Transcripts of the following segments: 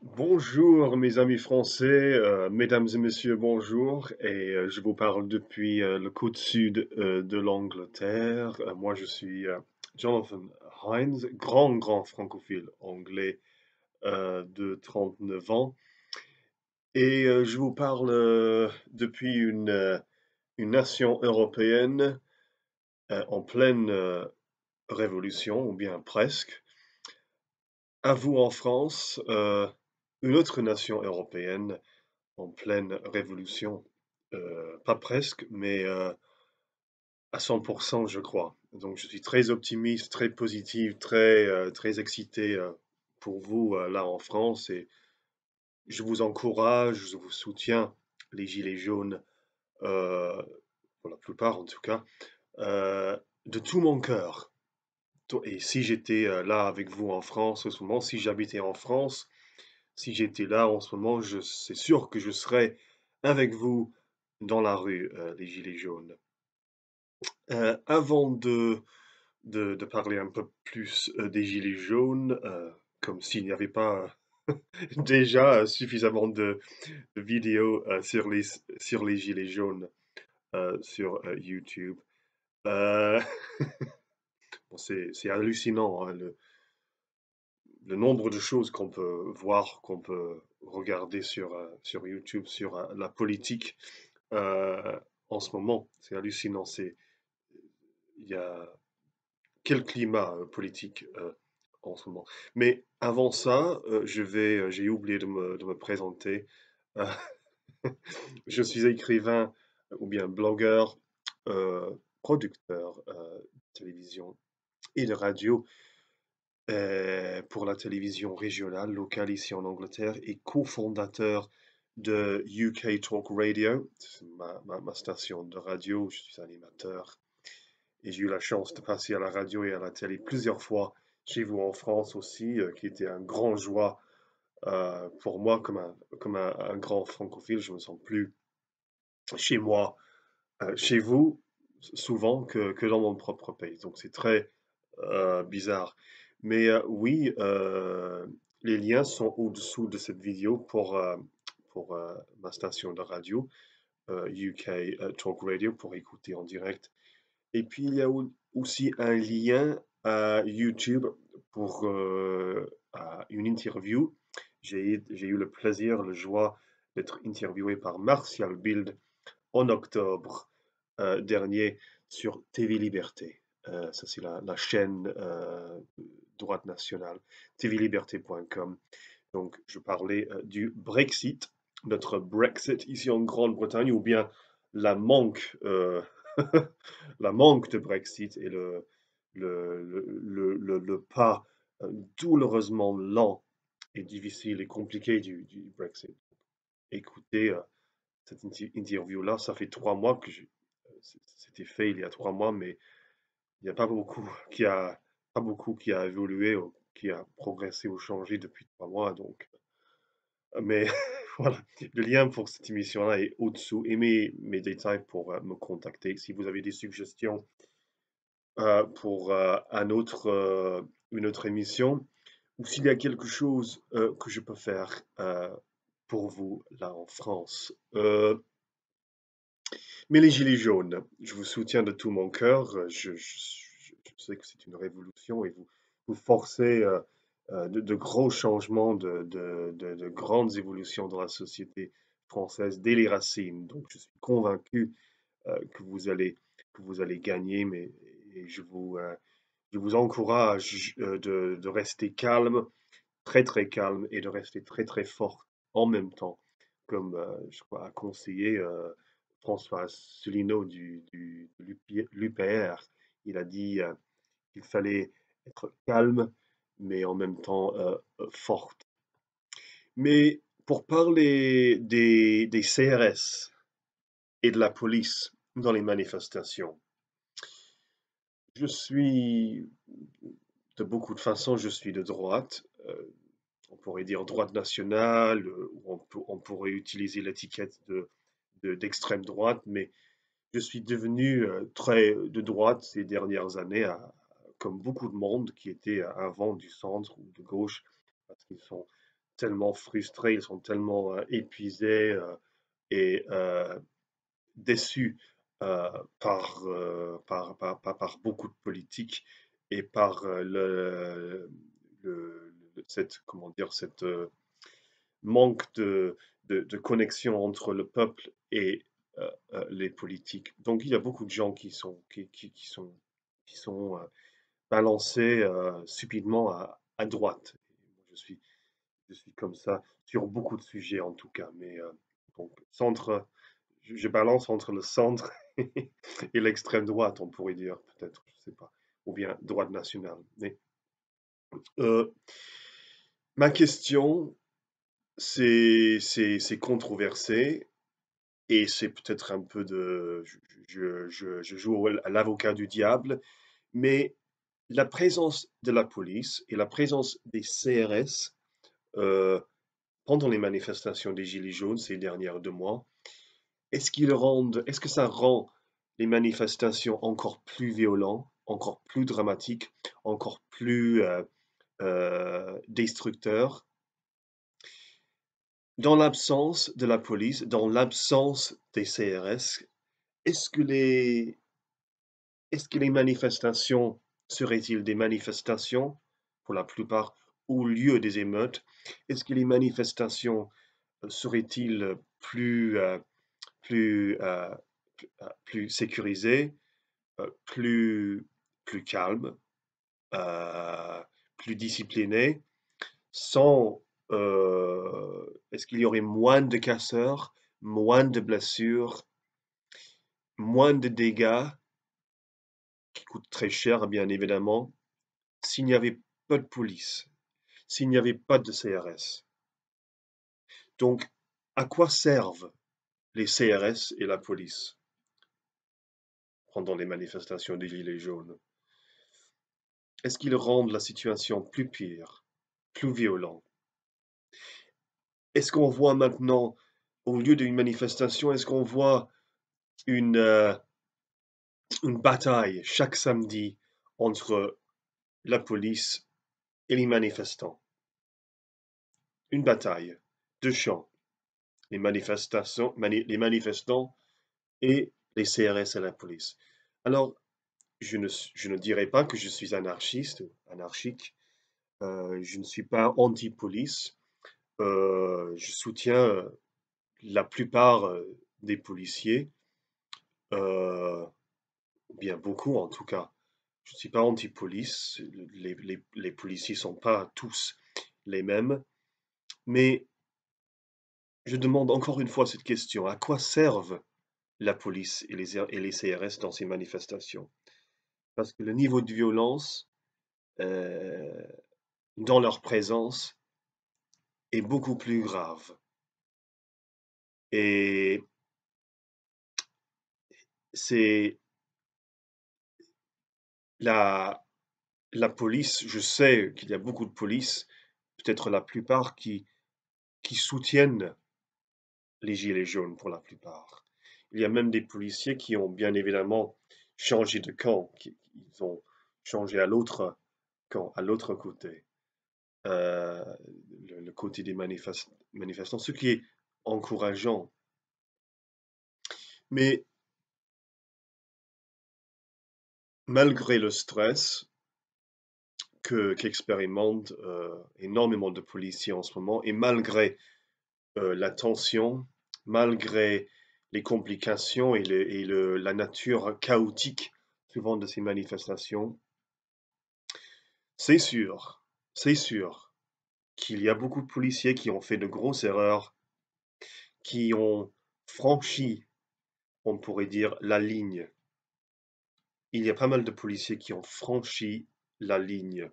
Bonjour mes amis français, mesdames et messieurs, bonjour. Je vous parle depuis le côte sud de l'Angleterre. Moi, je suis Jonathan Hines, grand francophile anglais de 39 ans. Je vous parle depuis une nation européenne en pleine révolution, ou bien presque. À vous en France, une autre nation européenne en pleine révolution, pas presque, mais à 100 je crois. Donc je suis très optimiste, très positif, très excité, pour vous, là en France et je vous encourage, je vous soutiens, les gilets jaunes, heu, pour la plupart en tout cas, de tout mon cœur. Et si j'étais, là avec vous en France en ce moment, si j'habitais en France, si j'étais là en ce moment, je c'est sûr que je serais avec vous dans la rue, les gilets jaunes. Avant de parler un peu plus, des gilets jaunes, comme s'il n'y avait pas déjà, suffisamment de vidéos, sur les gilets jaunes, sur, YouTube. Heu, bon, c'est hallucinant, hein, le nombre de choses qu'on peut voir, qu'on peut regarder sur YouTube, sur, la politique, heu, en ce moment. C'est hallucinant, il y a quel climat, politique, en ce moment. Mais avant ça, j'ai oublié de me présenter. Heu, je suis écrivain ou bien blogueur, producteur, de télévision et de radio. Pour la télévision régionale, locale ici en Angleterre et cofondateur de UK Talk Radio. C'est ma station de radio, je suis animateur et j'ai eu la chance de passer à la radio et à la télé plusieurs fois chez vous en France aussi, qui était un grand joie, pour moi comme un grand francophile. Je me sens plus chez moi, chez vous, souvent que dans mon propre pays. Donc c'est très bizarre. Mais oui, les liens sont au-dessous de cette vidéo pour ma station de radio, UK Talk Radio, pour écouter en direct. Et puis il y a aussi un lien à YouTube pour à une interview. J'ai eu le plaisir, la joie d'être interviewé par Martial Bild en octobre dernier sur TV Liberté. Ça, c'est la chaîne droite nationale, tvliberté.com. Donc, je parlais du Brexit, notre Brexit ici en Grande-Bretagne, ou bien la manque, la manque de Brexit et le pas douloureusement lent et difficile et compliqué du Brexit. Écoutez, cette interview-là, ça fait 3 mois que c'était fait il y a 3 mois, mais il n'y a pas beaucoup qui a évolué ou qui a progressé ou changé depuis 3 mois. Donc, mais voilà, le lien pour cette émission-là est au-dessous et mes détails pour me contacter. Si vous avez des suggestions pour une autre émission, ou s'il y a quelque chose que je peux faire pour vous là en France. Mais les gilets jaunes, je vous soutiens de tout mon cœur. Je sais que c'est une révolution et vous forcez de gros changements, de grandes évolutions dans la société française dès les racines. Donc, je suis convaincu que vous allez gagner, mais et je vous encourage de rester calme, très calme, et de rester très fort en même temps, comme je crois a conseillé François Asselineau de l'UPR. Il a dit qu'il fallait être calme, mais en même temps forte. Mais pour parler des CRS et de la police dans les manifestations, je suis, de beaucoup de façons, je suis de droite. On pourrait dire droite nationale, ou on pourrait utiliser l'étiquette d'extrême droite, mais je suis devenu très de droite ces dernières années, comme beaucoup de monde qui était avant du centre ou de gauche, parce qu'ils sont tellement frustrés, ils sont tellement épuisés et déçus par beaucoup de politiques et par cette, comment dire, cette manque de connexion entre le peuple et les politiques. Donc il y a beaucoup de gens qui sont balancés subitement à droite. Je suis, je suis comme ça sur beaucoup de sujets en tout cas, mais donc centre, je balance entre le centre et l'extrême droite, on pourrait dire peut-être, je sais pas, ou bien droite nationale. Mais euh, ma question, c'est controversé et c'est peut-être un peu de, je joue à l'avocat du diable, mais la présence de la police et la présence des CRS pendant les manifestations des Gilets jaunes ces derniers 2 mois, est-ce que ça rend les manifestations encore plus violentes, encore plus dramatiques, encore plus destructeurs, dans l'absence de la police, dans l'absence des CRS? Est-ce que les, est-ce que les manifestations seraient-ils des manifestations, pour la plupart, au lieu des émeutes? Est-ce que les manifestations seraient-ils plus, plus sécurisées, plus calmes, euh, plus disciplinées, sans, est-ce qu'il y aurait moins de casseurs, moins de blessures, moins de dégâts qui coûtent très cher, bien évidemment, s'il n'y avait pas de police, s'il n'y avait pas de CRS? Donc, à quoi servent les CRS et la police pendant les manifestations des Gilets jaunes? Est-ce qu'ils rendent la situation plus pire, plus violente? Est-ce qu'on voit maintenant, au lieu d'une manifestation, est-ce qu'on voit une, euh, une bataille chaque samedi entre la police et les manifestants? Une bataille de champs, les manifestants et les CRS et la police. Alors, je ne dirais pas que je suis anarchiste, anarchique. Je ne suis pas anti-police. Je soutiens la plupart des policiers, ou bien beaucoup en tout cas. Je ne suis pas anti-police. Les policiers ne sont pas tous les mêmes. Mais je demande encore une fois cette question. À quoi servent la police et les CRS dans ces manifestations? Parce que le niveau de violence euh, dans leur présence est beaucoup plus grave. Et c'est la, la police, je sais qu'il y a beaucoup de polices, peut-être la plupart, qui soutiennent les gilets jaunes pour la plupart. Il y a même des policiers qui ont bien évidemment changé de camp, ils ont changé à l'autre camp, à l'autre côté, euh, le côté des manifestants, ce qui est encourageant. Mais malgré le stress qu'expérimentent énormément de policiers en ce moment, et malgré la tension, malgré les complications et la nature chaotique souvent de ces manifestations, c'est sûr, c'est sûr qu'il y a beaucoup de policiers qui ont fait de grosses erreurs, qui ont franchi, on pourrait dire, la ligne. Il y a pas mal de policiers qui ont franchi la ligne.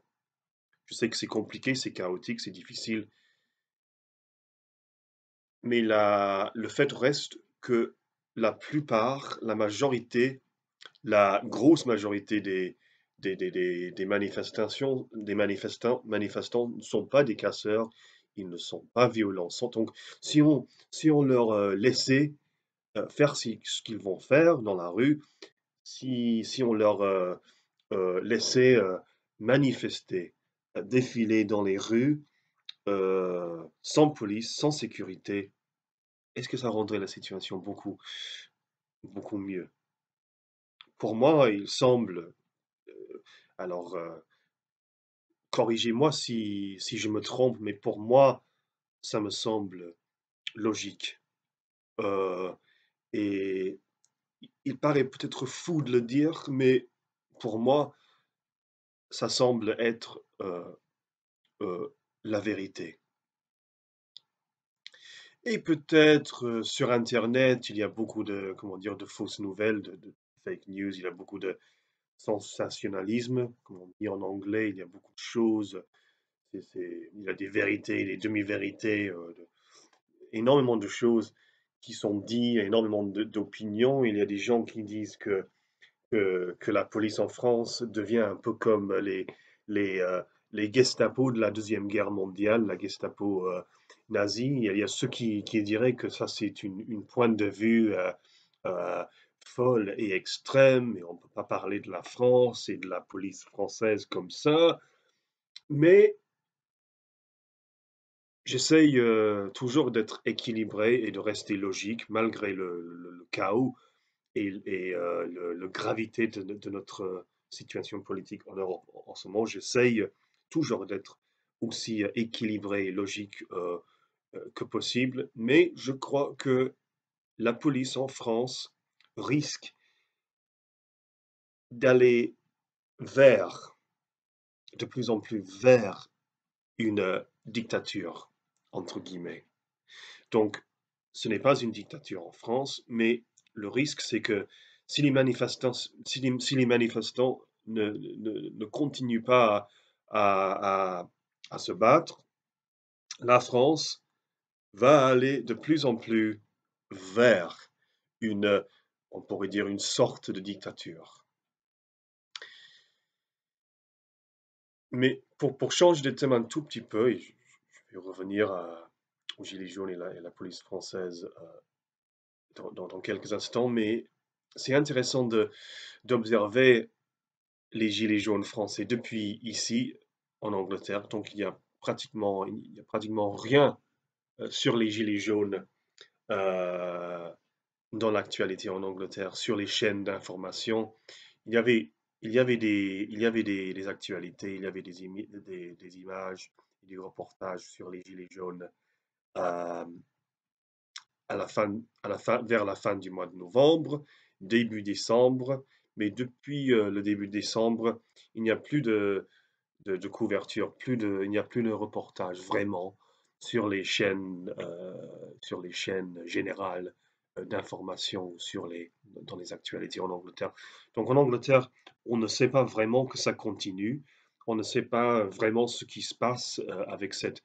Je sais que c'est compliqué, c'est chaotique, c'est difficile, mais le fait reste que la plupart, la majorité, la grosse majorité des manifestants ne sont pas des casseurs, ils ne sont pas violents. Donc, si on leur laissait faire ce qu'ils vont faire dans la rue, si on leur laissait manifester, défiler dans les rues, sans police, sans sécurité, est-ce que ça rendrait la situation beaucoup mieux? Pour moi, il semble, alors, corrigez-moi si je me trompe, mais pour moi, ça me semble logique. Heu et il paraît peut-être fou de le dire, mais pour moi, ça semble être, la vérité. Et peut-être, sur internet, il y a beaucoup de, comment dire, de fausses nouvelles, de fake news, il y a beaucoup de sensationnalisme, comme on dit en anglais, il y a beaucoup de choses, il y a des vérités, des demi-vérités, énormément de choses qui sont dites, énormément d'opinions. Il y a des gens qui disent que la police en France devient un peu comme les, euh, les Gestapo de la Deuxième Guerre mondiale, la Gestapo nazie. Il y a ceux qui diraient que ça, c'est une pointe de vue euh, folle et extrême, et on ne peut pas parler de la France et de la police française comme ça. Mais j'essaye toujours d'être équilibré et de rester logique malgré le chaos et le gravité de notre situation politique en Europe en ce moment. J'essaye toujours d'être aussi équilibré et logique que possible, mais je crois que la police en France risque d'aller vers, de plus en plus vers une dictature, entre guillemets. Donc, ce n'est pas une dictature en France, mais le risque, c'est que si les manifestants ne continuent pas à, à se battre, la France va aller de plus en plus vers une, on pourrait dire, une sorte de dictature. Mais pour changer de thème un tout petit peu, et je vais revenir aux Gilets jaunes et la police française dans quelques instants, mais c'est intéressant d'observer les gilets jaunes français depuis ici, en Angleterre. Donc il y a pratiquement rien sur les gilets jaunes euh, dans l'actualité en Angleterre, sur les chaînes d'information. Il y avait, il y avait des actualités, il y avait des images, des reportages sur les gilets jaunes euh, vers la fin du mois de novembre, début décembre, mais depuis le début de décembre, il n'y a plus de couverture, il n'y a plus de reportage vraiment sur les chaînes générales d'information dans les actualités en Angleterre. Donc en Angleterre, on ne sait pas vraiment que ça continue, on ne sait pas vraiment ce qui se passe avec cette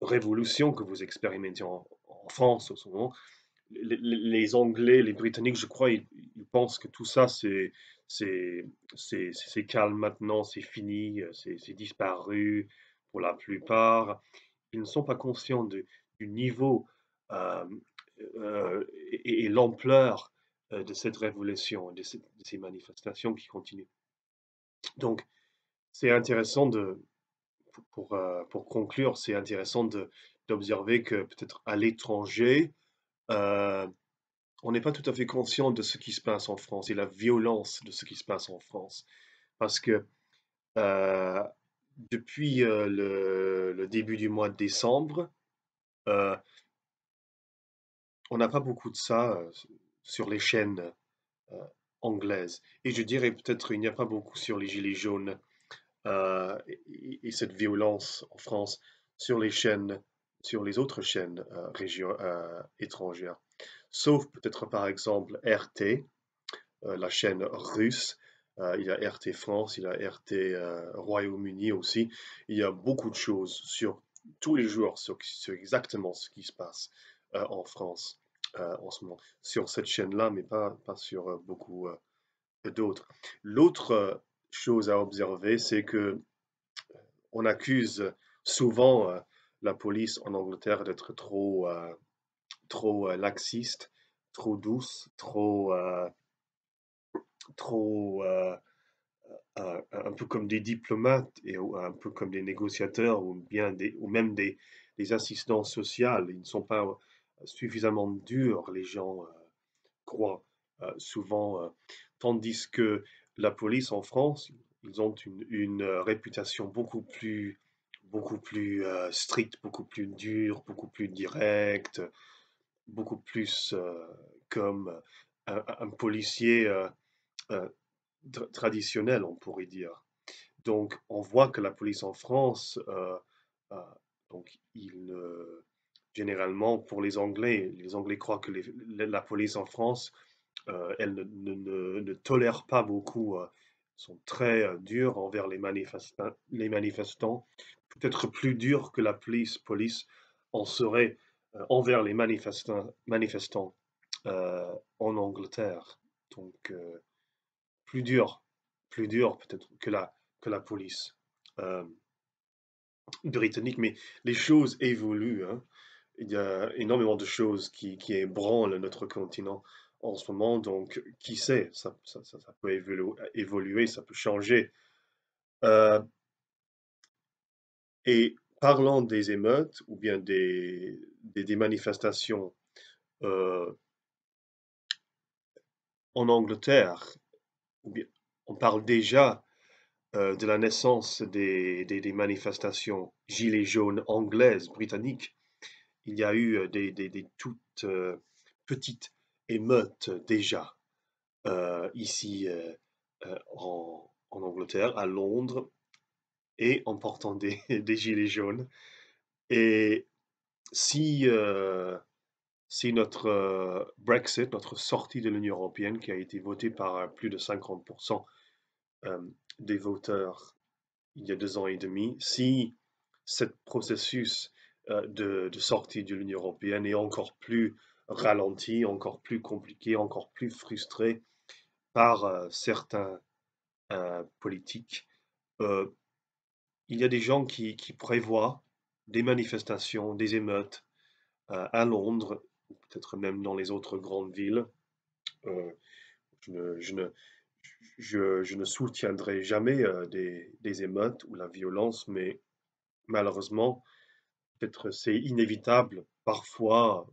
révolution que vous expérimentez en France en ce moment. Les Anglais, les Britanniques, je crois, ils pensent que tout ça, c'est, c'est calme maintenant, c'est fini, c'est disparu pour la plupart. Ils ne sont pas conscients du niveau euh, et l'ampleur de cette révolution, de ces manifestations qui continuent. Donc, c'est intéressant pour conclure, c'est intéressant d'observer que peut-être à l'étranger, euh, on n'est pas tout à fait conscient de ce qui se passe en France et la violence de ce qui se passe en France. Parce que euh, depuis le début du mois de décembre, euh, on n'a pas beaucoup de ça sur les chaînes euh, anglaises. Et je dirais peut-être il n'y a pas beaucoup sur les Gilets jaunes et cette violence en France sur les chaînes, sur les autres chaînes étrangères. Sauf peut-être par exemple RT, la chaîne russe. Il y a RT France, il y a RT Royaume-Uni aussi. Il y a beaucoup de choses sur tous les jours sur exactement ce qui se passe en France en ce moment. Sur cette chaîne-là, mais pas sur beaucoup d'autres. L'autre chose à observer, c'est que on accuse souvent la police en Angleterre d'être trop laxiste, trop douce, trop un peu comme des diplomates et ou un peu comme des négociateurs ou bien ou même des assistants sociaux. Ils ne sont pas suffisamment durs, les gens croient souvent, tandis que la police en France, ils ont une réputation beaucoup plus stricte, beaucoup plus dure, beaucoup plus directe, beaucoup plus comme un policier euh, traditionnel, on pourrait dire. Donc, on voit que la police en France, euh, donc, généralement, pour les Anglais croient que la police en France, elle ne tolère pas beaucoup, sont très durs envers les manifestants, peut-être plus durs que la police en serait envers les manifestants en Angleterre. Donc, plus dur, plus dur peut-être que la police euh, britannique, mais les choses évoluent, hein. Il y a énormément de choses qui ébranlent notre continent en ce moment, donc qui sait, ça peut évoluer, ça peut changer. Euh, et parlant des émeutes ou bien des manifestations euh, en Angleterre, ou bien, on parle déjà de la naissance des manifestations gilets jaunes anglaises, britanniques. Il y a eu des toutes petites émeutes déjà ici en Angleterre, à Londres, et en portant des gilets jaunes. Et si, si notre Brexit, notre sortie de l'Union européenne, qui a été votée par plus de 50% euh, des voteurs il y a 2 ans et demi, si ce processus de sortie de l'Union européenne est encore plus ralenti, encore plus compliqué, encore plus frustré par certains politiques, euh, il y a des gens qui prévoient des manifestations, des émeutes à Londres, ou peut-être même dans les autres grandes villes. Euh, je ne, je ne, je ne soutiendrai jamais des émeutes ou la violence, mais malheureusement, peut-être c'est inévitable parfois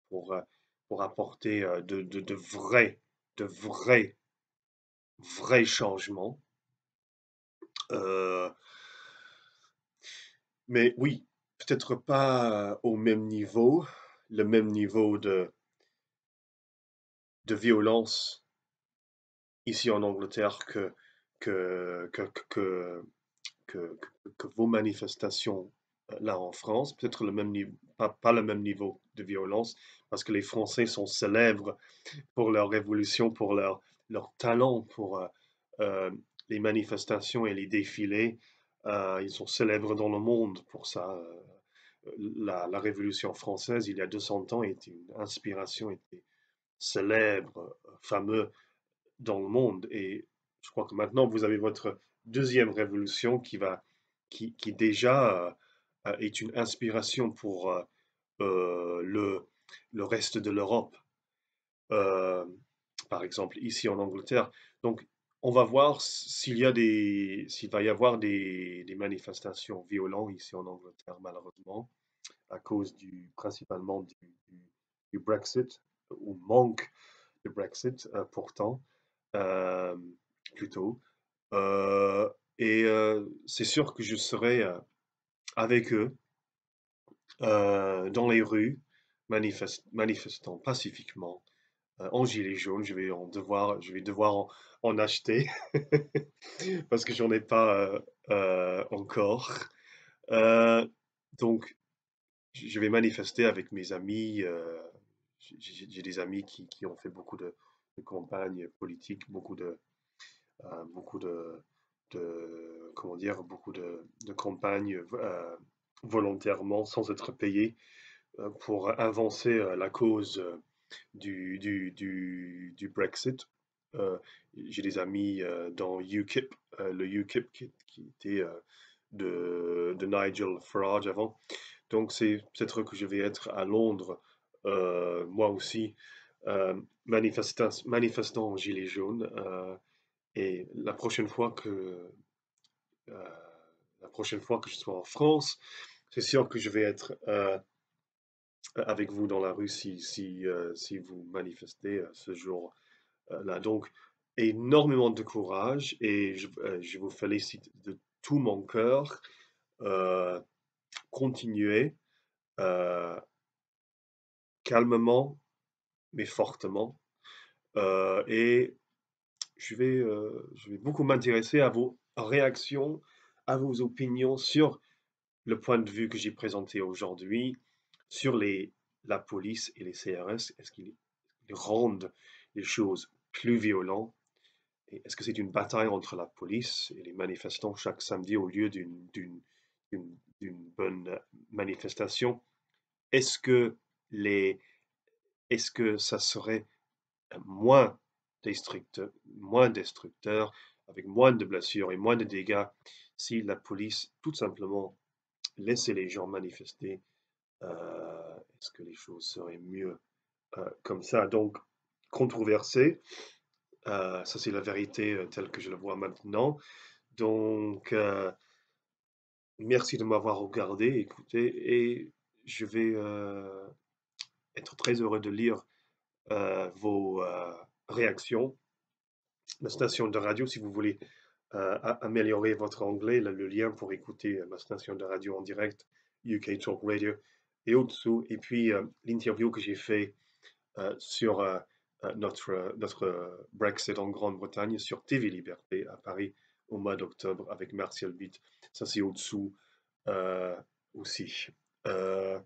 pour, euh, pour apporter de vrais, vrais changements. Euh, mais oui, peut-être pas au même niveau, le même niveau de violence ici en Angleterre que, que, que, que, que vos manifestations là en France, peut-être le même niveau, pas le même niveau de violence, parce que les Français sont célèbres pour leur révolution, pour leur talent, pour euh, les manifestations et les défilés. Ils sont célèbres dans le monde pour ça. La Révolution française, il y a 200 ans, était une inspiration, était célèbre, fameux dans le monde. Et je crois que maintenant, vous avez votre deuxième révolution qui déjà est une inspiration pour le reste de l'Europe, euh, par exemple ici en Angleterre. Donc, on va voir s'il va y avoir des manifestations violentes ici en Angleterre, malheureusement, à cause principalement du Brexit, ou manque de Brexit, pourtant, euh, plutôt. Euh, et c'est sûr que je serai avec eux dans les rues, manifestant pacifiquement en gilet jaune. Je vais devoir en acheter parce que j'en ai pas encore. Euh, donc, je vais manifester avec mes amis. J'ai des amis qui ont fait beaucoup de campagnes politiques, beaucoup comment dire, beaucoup de campagnes volontairement sans être payés pour avancer la cause du Brexit. Euh, j'ai des amis dans UKIP, le UKIP qui était de Nigel Farage avant. Donc c'est peut-être que je vais être à Londres, moi aussi, manifestant en gilet jaune. Et euh, la prochaine fois que je sois en France, c'est sûr que je vais être avec vous dans la rue si vous manifestez ce jour-là. Donc, énormément de courage et je vous félicite de tout mon cœur. Euh, Continuez euh, calmement mais fortement. Et je vais beaucoup m'intéresser à vos réactions, à vos opinions sur le point de vue que j'ai présenté aujourd'hui, sur la police et les CRS. Est-ce qu'ils rendent les choses plus violentes? Et est-ce que c'est une bataille entre la police et les manifestants chaque samedi au lieu d'une bonne manifestation? Est-ce que les, est-ce que ça serait moins moins destructeur, avec moins de blessures et moins de dégâts si la police, tout simplement, laissait les gens manifester? Est-ce que les choses seraient mieux comme ça? Donc, controversé, ça c'est la vérité telle que je la vois maintenant. Donc, merci de m'avoir regardé, écouté, et je vais être très heureux de lire vos réactions. La station de radio, si vous voulez améliorer votre anglais, le lien pour écouter ma station de radio en direct, UK Talk Radio, est au-dessous. Et puis l'interview que j'ai fait sur notre Brexit en Grande-Bretagne sur TV Liberté à Paris au mois d'octobre avec Martial Bitt. Ça, c'est au-dessous euh, aussi. Euh,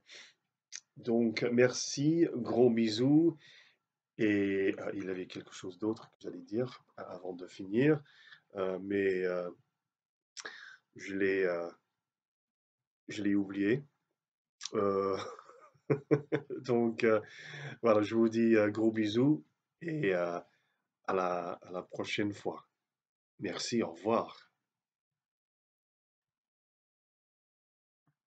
donc, merci, gros bisous. Et il avait quelque chose d'autre que j'allais dire avant de finir, mais je l'ai euh, je l'ai oublié. Euh, donc, voilà, je vous dis gros bisous et à la prochaine fois. Merci, au revoir.